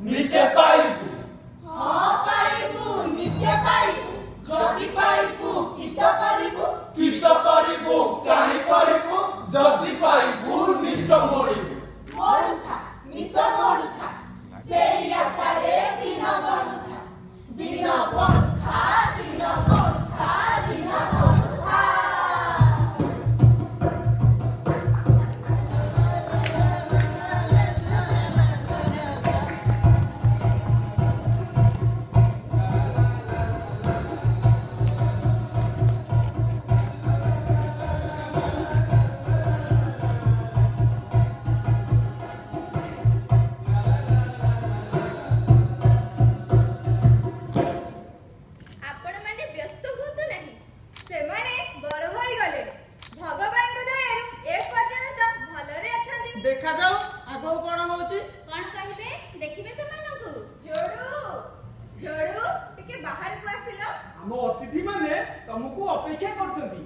निश्चय पाइबू। हाँ पाइबू निश्चय पाइबू जदि पाइबू किस करिबू काहे करिबू जदि पाइबू निश मोड़िबू मोड़ुथा निश मोड़ुथा सेई आशारे दिन गणुथा दिन गणुथा दिन गणुथा दिन गणुथा देखा जाओ आगो कौन होची कौन कहले देखिबे सेमानंकु जोड़ू टिके बाहर को आसिलो हम अतिथि माने तुमको अपेक्षा करछंती